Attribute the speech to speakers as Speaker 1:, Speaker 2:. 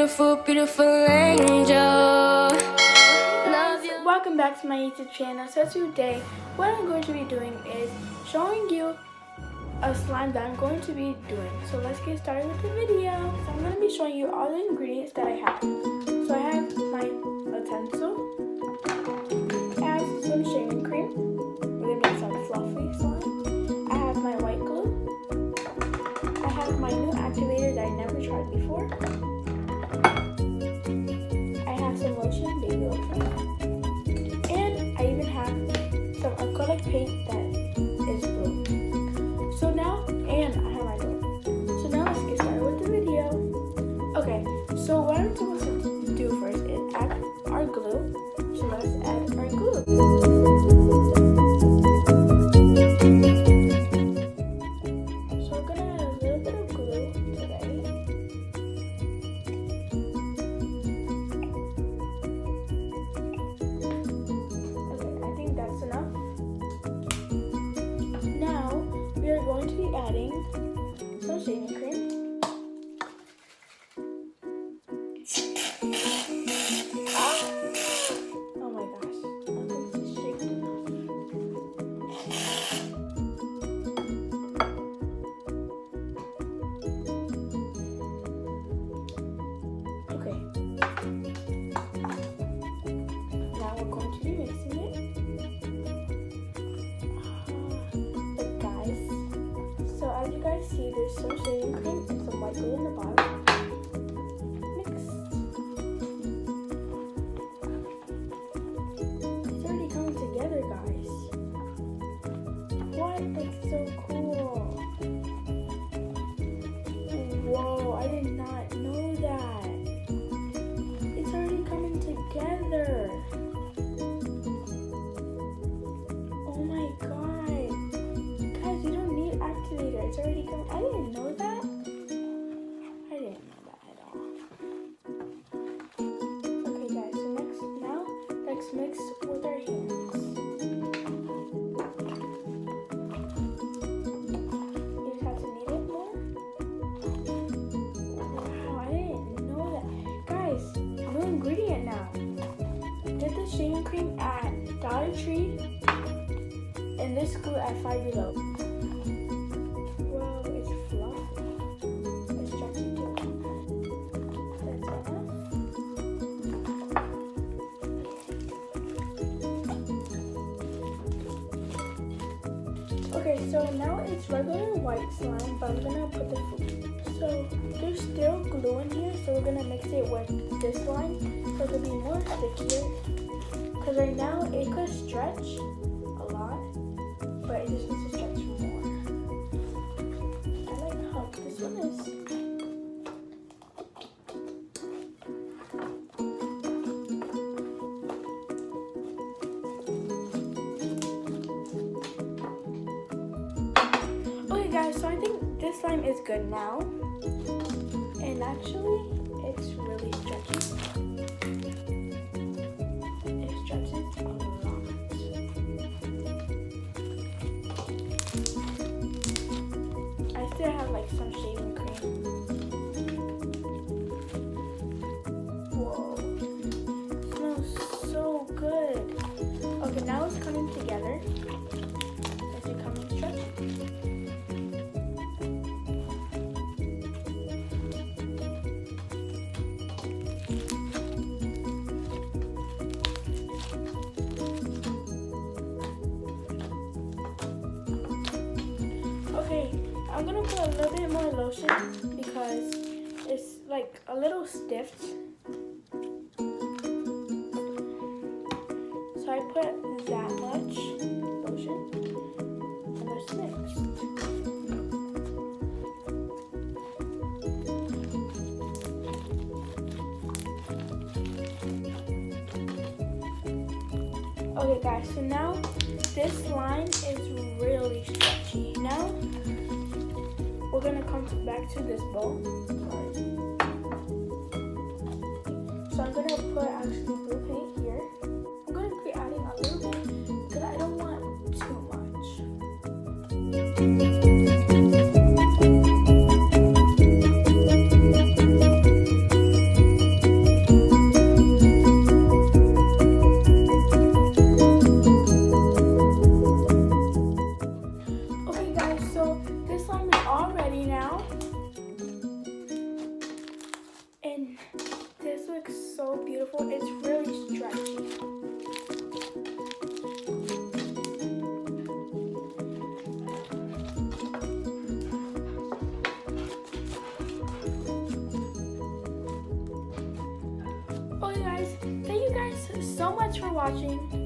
Speaker 1: beautiful, beautiful angel.
Speaker 2: Welcome back to my YouTube channel. So today, what I'm going to be doing is showing you a slime that I'm going to be doing. So let's get started with the video. So I'm going to be showing you all the ingredients that I have. So I have my utensil. I have some shaving cream. We're going to make some fluffy slime. I have my white glue. I have my new activator that I never tried before. I have some lotion, baby lotion. And I even have some acrylic paint that is blue. So now, and I have my glue. So now let's get started with the video. Okay, so what I'm supposed to do first is add our glue. So let's add our glue. Going to be adding some shaving cream. Oh my gosh, nothing's shaking enough. Okay. Now we're going to be mixing it. So as you guys see, there's some shaving cream and some white glue in the bottom. Mix. It's already coming together, guys. What? That's so cool. Whoa, I did not know that. It's already coming together. Oh my god. Guys, you don't need activator. It's already coming. I didn't know that. I didn't know that at all. Okay, guys. So let's mix with our hands. You just have to knead it more. Wow, I didn't know that. Guys, new ingredient now. Get the shaving cream at Dollar Tree and this glue at Five Below. Okay, so now it's regular white slime, but I'm gonna put the food. So there's still glue in here, so we're gonna mix it with this slime so it'll be more stickier. Because right now it could stretch a lot, but it just needs to stretch more. I like how this one is. Guys, so I think this slime is good now, and actually it's really stretchy. It stretches a lot. I still have like some shaving cream. Whoa, it smells so good. Okay, now it's coming together. It's becoming stretchy. Okay, I'm gonna put a little bit more lotion because it's like a little stiff. So I put that much lotion and let's mix. Okay guys, so now this slime is really stretchy. Now we're gonna come back to this bowl. Sorry. So I'm gonna put actually blue paint here. I'm gonna be adding a little bit because I don't want too much. so beautiful. It's really stretchy. Okay guys, thank you guys so much for watching.